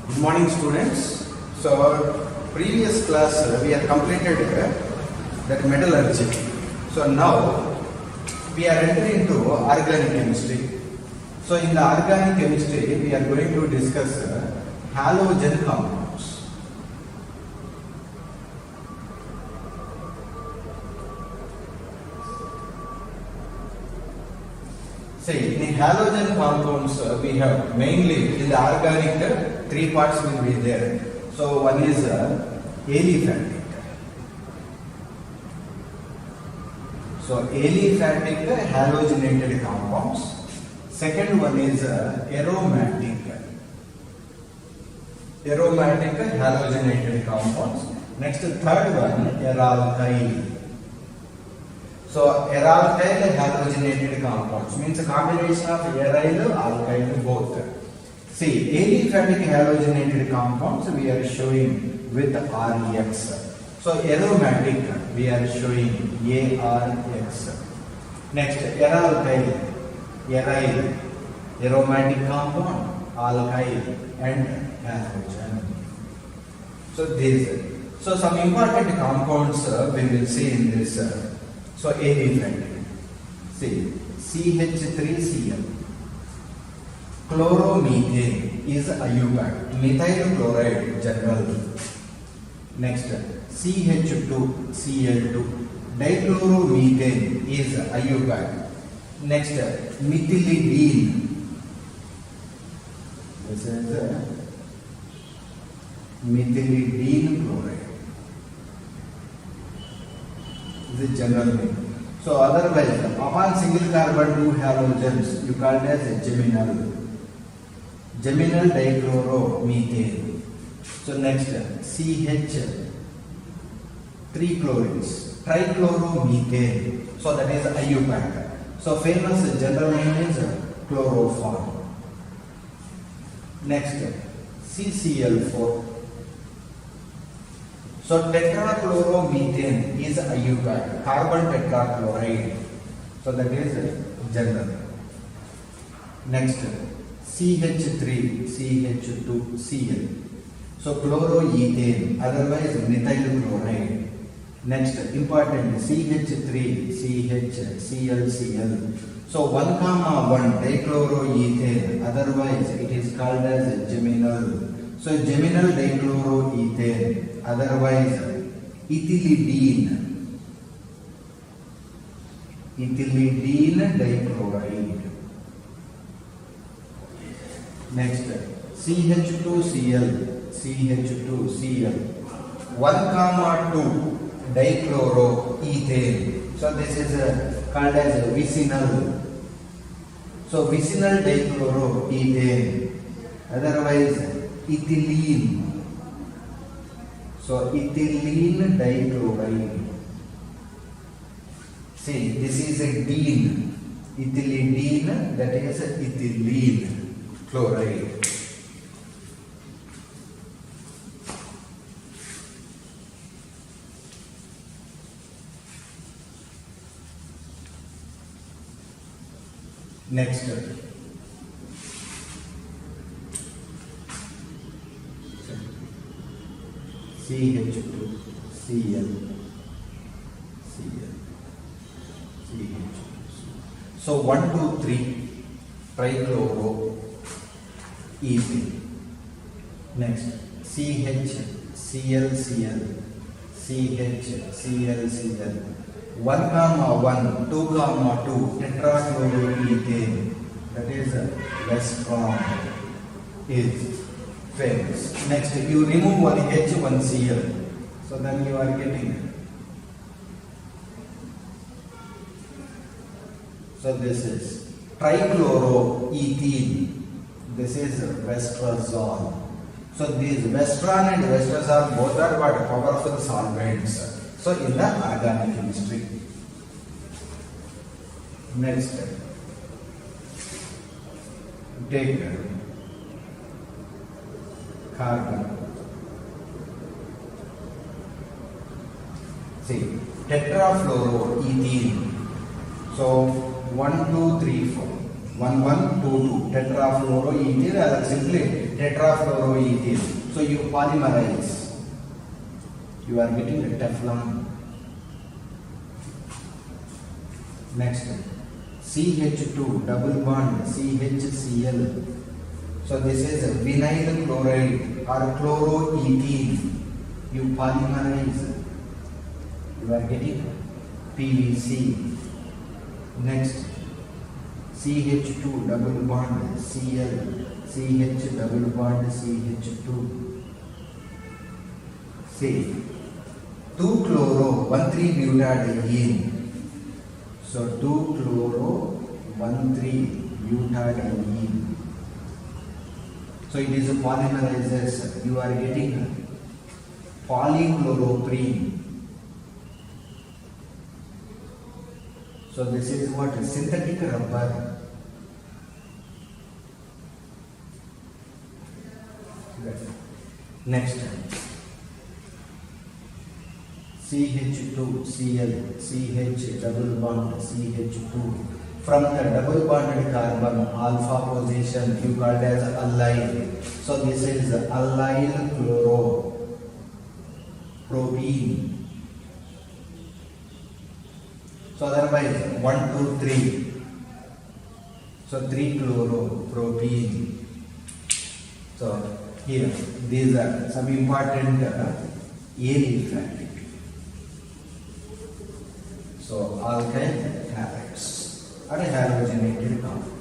Good morning, students. So, previous class we have completed that metallurgy. So now we are entering into organic chemistry. So in the organic chemistry we are going to discuss halogen compounds. See, in halogen compounds we have mainly in the organic three parts will be there. So one is aliphatic. So aliphatic halogenated compounds. Second one is aromatic. Aromatic halogenated compounds. Next third one aralkyl. So aralkyl halogenated compounds means a combination of aryl, alkyl both. See, aliphatic halogenated compounds we are showing with RX. So aromatic we are showing ARX. Next aralkyl, aryl, aromatic compound, alkyl and halogen. So these. So some important compounds we will see in this. So aliphatic. See, CH3Cl. Chloromethane is IUPAC. Methyl chloride general. Next, CH2Cl2. Dichloromethane is IUPAC. Next, methylidene. This is methylidene chloride. This is general name. So otherwise, upon single carbon two halogens, you call it as geminal. Geminal dichloromethane. So next, CH, 3 chlorines, trichloromethane. So that is IUPAC. So famous general name is chloroform. Next, CCl4. So tetrachloromethane is IUPAC, carbon tetrachloride. So that is general. Next, CH3, CH2Cl. So chloroethane, otherwise methyl chloride. Next, important CH3, CHClCl. So 1,1 dichloroethane, otherwise it is called as geminal. So geminal dichloroethane, otherwise ethylidene. Ethylidene dichloride. Next, CH2Cl, CH2Cl, 1,2 dichloroethane. So this is called as vicinal. So vicinal dichloroethane, otherwise ethylene. So ethylene dichloride. See, this is a dene. Ethylidene, that is ethylene chloride. Next, CH2Cl, CH2. So 1, 2, 3 trichloroethane. Next, CHClCl, CHClCl. 1,1, 2,2 tetrachloroethane, that is Westron is famous. Next, you remove one H, one Cl, so then you are getting. So this is trichloroethene. This is Vestrazole. So these Vestron and Vestrazole both are what? Powerful solvents. So in the organic chemistry. Next, take carbon. See, tetrafluoroethene. So 1, 2, 3, 4. 1, 1, 2, 2. Tetrafluoroethene, simply tetrafluoroethyl. So you polymerize. You are getting a Teflon. Next, CH2 double bond CHCl. So this is a vinyl chloride or chloroethene. You polymerize. You are getting PVC. Next, CH2 double bond Cl, CH double bond CH2. See, 2-chloro 1,3-butadiene. So 2-chloro 1,3-butadiene. So it is a polymerizers. You are getting polychloroprene. So this is what synthetic rubber. Next, CH2Cl, CH double bond CH2. From the double bonded carbon alpha position you called as allyl. So this is allyl chloropropene. So otherwise 1, 2, 3. So 3-chloropropene. So here these are some important aliphatic. So alkyl halides are halogenated compound.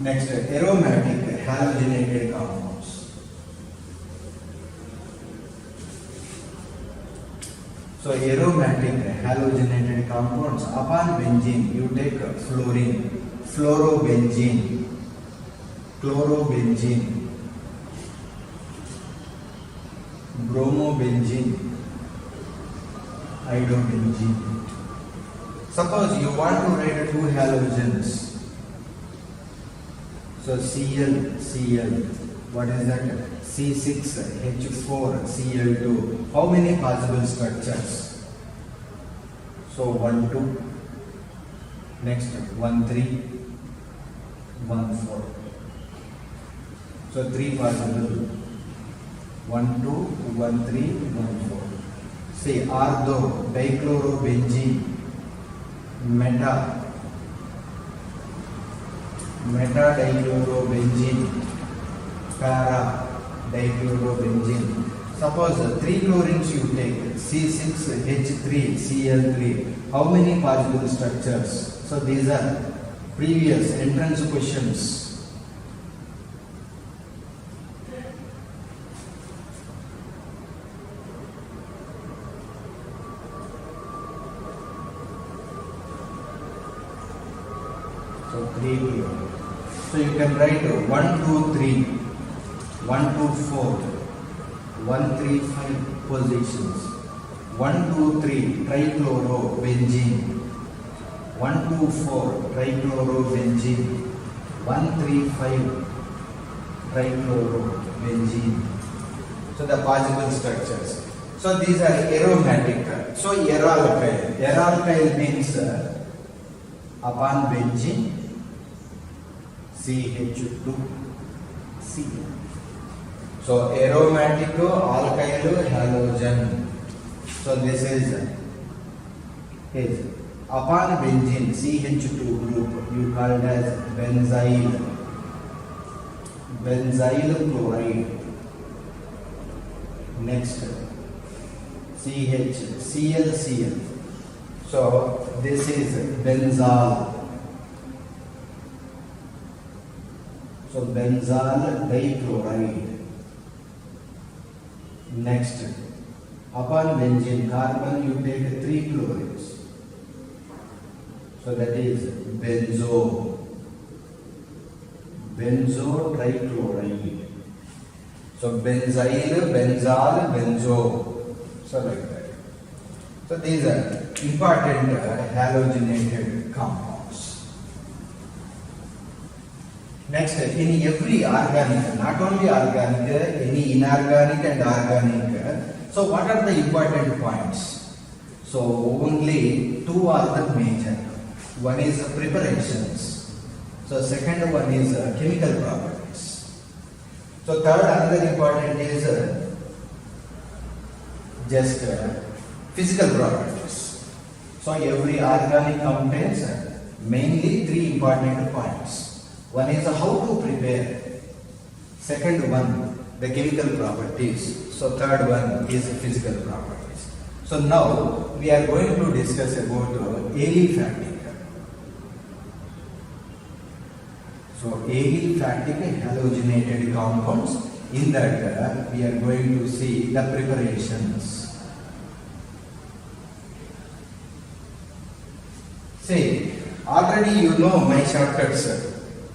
Next, aromatic halogenated compounds. So aromatic halogenated compounds, upon benzene you take fluorine, fluorobenzene, chlorobenzene, bromobenzene, iodobenzene. Suppose you want to write 2 halogens. So Cl, what is that? C6H4Cl2. How many possible structures? So 1, 2. Next 1, 3, 1, 4. So 3 possible. 1, 2, 1, 3, 1, 4. Say ortho, dichlorobenzene, meta dichlorobenzene, para dichlorobenzene. Suppose 3 chlorines you take, C6H3Cl3. How many possible structures? So these are previous entrance questions. So 3 here. So you can write 1, 2, 3, 1, 2, 4, 1, 3, 5 positions. 1, 2, 3 trichlorobenzene. 1, 2, 4 trichlorobenzene. 1, 3, 5 trichlorobenzene. So the possible structures. So these are aromatic. So aroalkyl. Aroalkyl means upon benzene CH2C. So aromatic alkyl halogen. So this is upon benzene CH2 group you called as benzyl chloride. Next CHClCl. So this is benzal. So benzal dichloride. Next, upon benzene carbon you take 3 chlorines. So that is benzo trichloride. So benzyl, benzal, benzo. So like that. So these are important halogenated compounds. Next, in every organic, not only organic, any inorganic and organic. So what are the important points? So only 2 are the major. One is preparations. So second one is chemical properties. So third, another important is just physical properties. So every organic contains mainly three important points. One is how to prepare. Second one, the chemical properties. So third one is physical properties. So now we are going to discuss about aliphatic. So aliphatic halogenated compounds. In that we are going to see the preparations. See, already you know my shortcuts.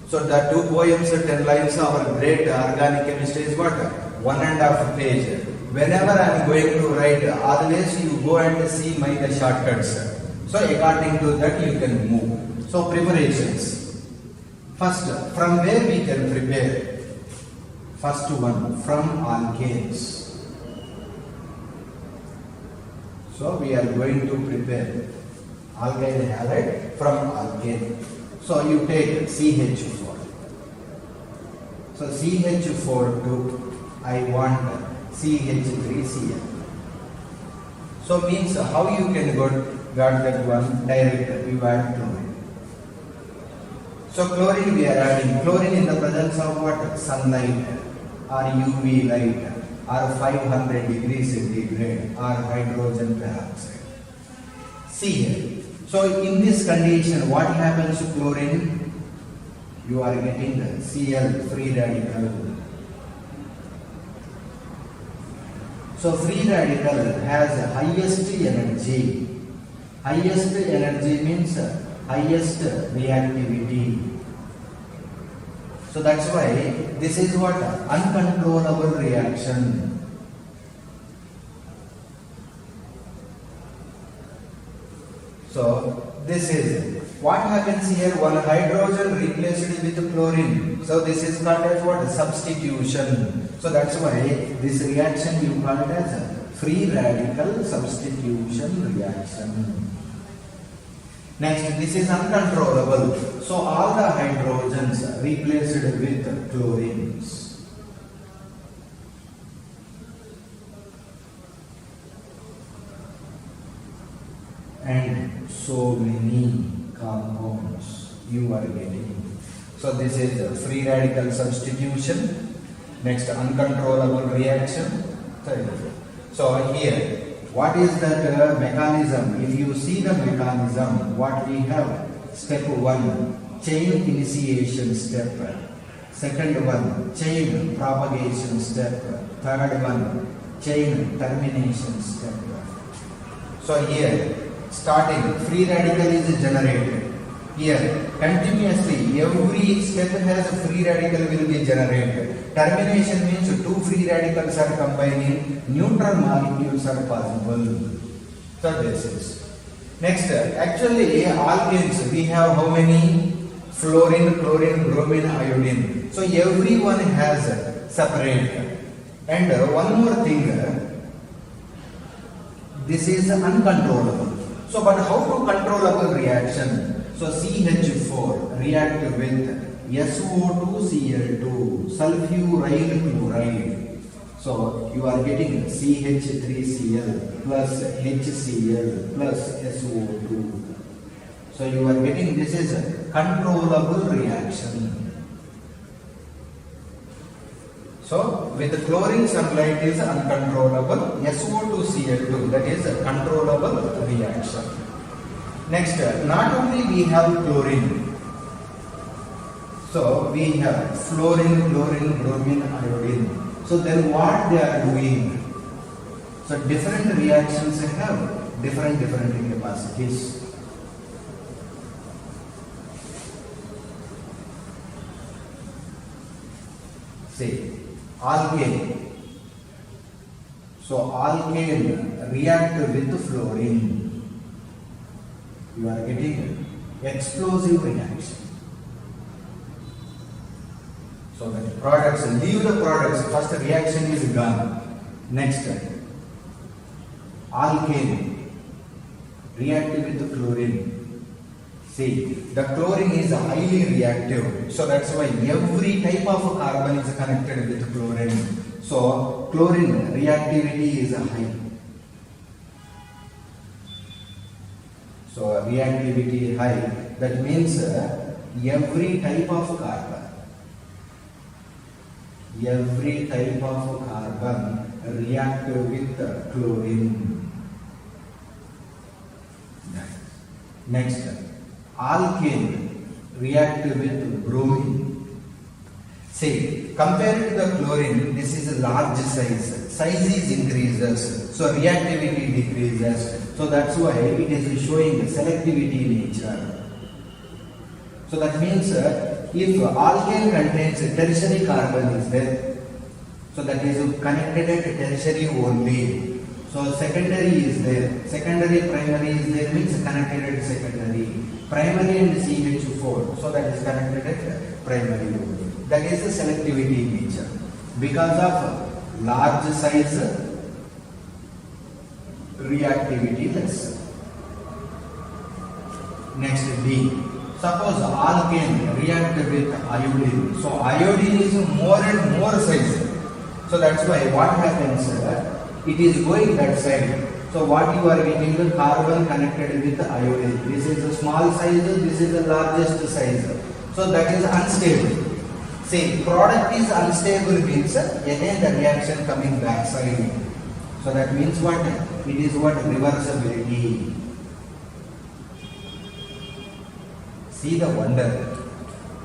So the 2 poems, 10 lines of our great organic chemistry is what? 1.5 page. Whenever I am going to write, always you go and see the shortcuts. So according to that you can move. So preparations. First, from where we can prepare? First one, from alkanes. So we are going to prepare alkyl halide from alkane. So you take CH4. So CH4 to I want CH3Cl. So means how you can got that one direct, you add chlorine. So chlorine we are adding. Chlorine in the presence of what? Sunlight or UV light or 500 degrees centigrade or hydrogen peroxide. See here. So in this condition, what happens to chlorine? You are getting the Cl, free radical. So free radical has highest energy. Highest energy means highest reactivity. So that's why this is what? Uncontrollable reaction. So this is what happens here. One hydrogen replaced with chlorine. So this is called as what? Substitution. So that's why this reaction you call it as a free radical substitution reaction. Next, this is uncontrollable. So all the hydrogens replaced with chlorines. And so many compounds you are getting. So this is the free radical substitution. Next, uncontrollable reaction. So here, what is that mechanism? If you see the mechanism, what we have? Step 1, chain initiation step. Second one, chain propagation step. Third one, chain termination step. So here, starting, free radical is generated. Here, continuously, every step has a free radical will be generated. Termination means 2 free radicals are combining, neutral molecules are possible. So this is. Next, actually, alkanes, we have how many? Fluorine, chlorine, bromine, iodine. So everyone has separate. And one more thing, this is uncontrollable. So, but how to controllable reaction? So CH4 react with SO2Cl2, sulfuryl chloride. So you are getting CH3Cl plus HCl plus SO2. So you are getting, this is a controllable reaction. So with the chlorine sunlight is uncontrollable, SO2Cl2, that is a controllable reaction. Next, not only we have chlorine, so we have fluorine, chlorine, bromine, iodine. So then what they are doing? So different reactions have different capacities. See, alkane. So alkane react with fluorine. You are getting explosive reaction. So the products, leave the products, first reaction is gone. Next, alkane react with the chlorine. See, the chlorine is highly reactive. So that's why every type of carbon is connected with chlorine. So chlorine reactivity is high. So reactivity high. That means every type of carbon react with chlorine. Next, alkane react with bromine. See, compared to the chlorine, this is a large size. Size is increases, so reactivity decreases. So that's why it is showing selectivity nature. So that means if alkane contains tertiary carbon is there, so that is connected at tertiary only. So secondary is there, secondary primary is there means connected at secondary. Primary and CH4, so that is connected at primary only. That is the selectivity nature. Because of large size, reactivity less. Next D. Suppose alkane react with iodine. So iodine is more and more size. So that's why what happens, it is going that side. So what you are getting, the carbon connected with iodine. This is the small size, this is the largest size. So that is unstable. See, product is unstable means again the reaction coming back side. So that means what? It is what? Reversibility. See the wonder.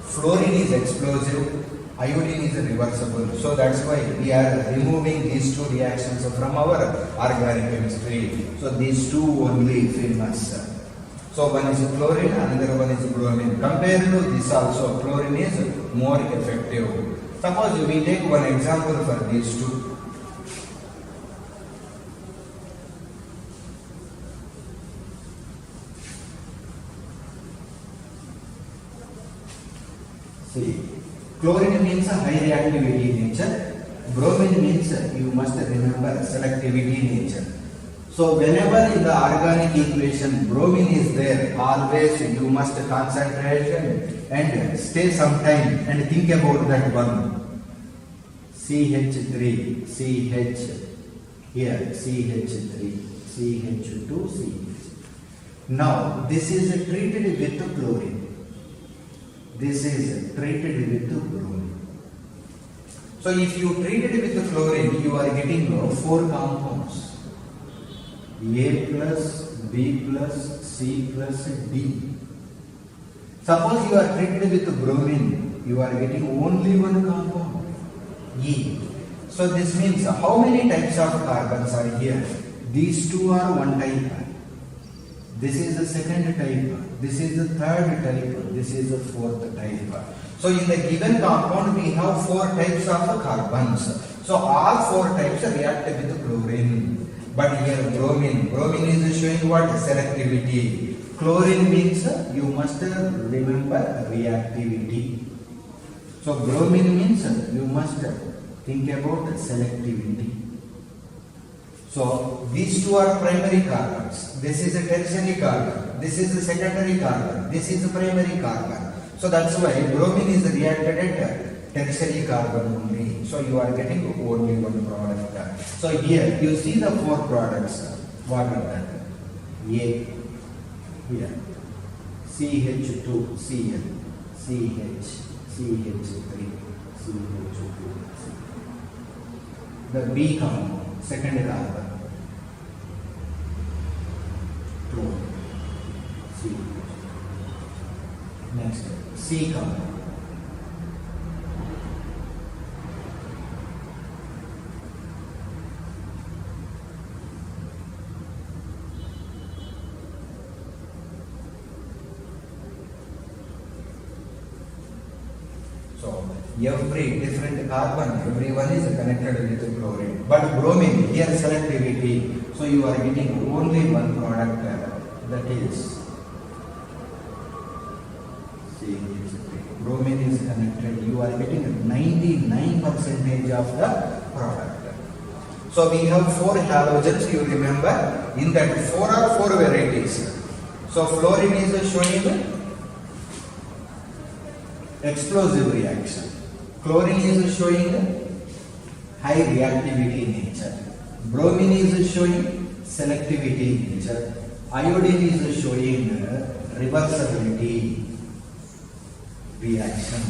Fluorine is explosive, iodine is reversible. So that's why we are removing these two reactions from our organic chemistry. So these two only famous. So one is chlorine, another one is bromine. Compared to this also, chlorine is more effective. Suppose we take one example for these two. See, chlorine means a high reactivity nature. Bromine means you must remember selectivity nature. So whenever in the organic equation bromine is there, always you must concentrate and stay some time and think about that one. CH3, CH, here CH3, CH2, CH. Now this is treated with chlorine. This is treated with bromine. So if you treat it with chlorine, you are getting 4 compounds. A plus, B plus, C plus, D. Suppose you are treated with bromine, you are getting only 1 compound, E. So this means how many types of carbons are here? These two are one type. This is the second type. This is the third type. This is the fourth type. So in the given compound we have 4 types of carbons. So all 4 types react with chlorine. But here bromine is showing what? Selectivity. Chlorine means you must remember reactivity. So bromine means you must think about selectivity. So these two are primary carbons. This is a tertiary carbon. This is the secondary carbon. This is the primary carbon. So that's why bromine is reacted at tertiary carbon only. So you are getting only 1 product. So here you see the 4 products. What are that? A, here, CH2, Cl, CH, CH3, CH2. The B compound, second carbon, chlorine, C. Next, C compound. Every different carbon, everyone is connected with chlorine. But bromine, here selectivity. So you are getting only 1 product, that is CH3. Bromine is connected. You are getting 99% of the product. So we have 4 halogens, you remember. In that 4 are 4 varieties. So fluorine is showing explosive reaction. Chlorine is showing high reactivity nature. Bromine is showing selectivity nature. Iodine is showing reversibility reaction.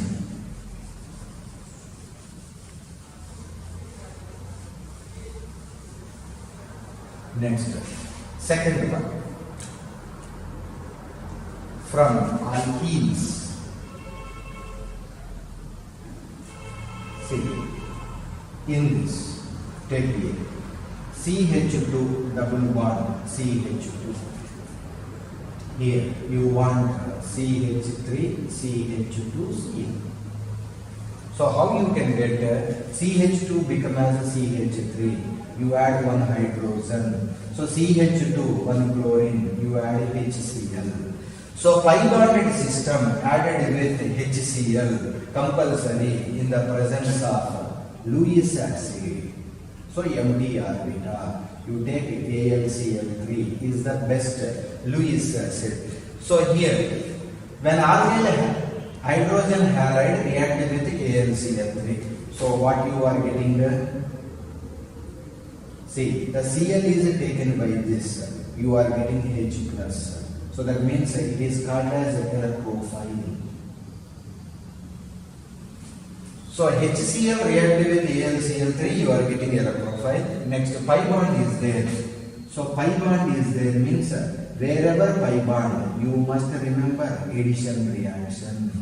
Next, second one. From alkenes. See, in this, take here. CH2 double bond CH2. Here you want CH3 CH2 CH. So how you can get CH2 become as a CH3? You add one hydrogen. So CH2 one chlorine. You add HCl. So pi bonded system added with HCl compulsory in the presence of Lewis acid. So MD orbital, you take AlCl3 is the best Lewis acid. So here, when alkyl hydrogen halide reacted with AlCl3, so what you are getting? See, the Cl is taken by this, you are getting H plus. So that means it is called as electrophile. So HCl reacted with AlCl3, you are getting electrophile. Next, pi bond is there. So pi bond is there means wherever pi bond, you must remember addition reaction.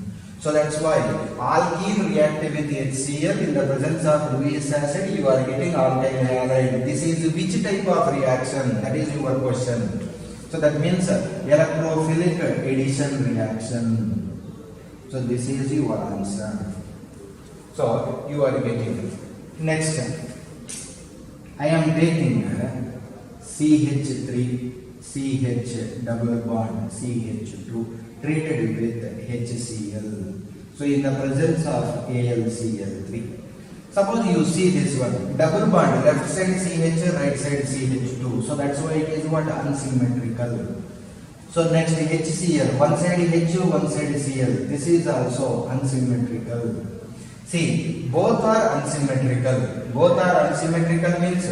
So that's why alkene reacted with HCl in the presence of Lewis acid, you are getting alkyl halide. This is which type of reaction? That is your question. So that means electrophilic addition reaction. So this is your answer. So you are getting. Next, I am taking CH3, CH double bond, CH2 treated with HCl. So in the presence of AlCl3. Suppose you see this one, double bond, left side CH, right side CH2. So that's why it is what? Unsymmetrical. So next HCl, one side H, one side Cl. This is also unsymmetrical. See, both are unsymmetrical. Both are unsymmetrical means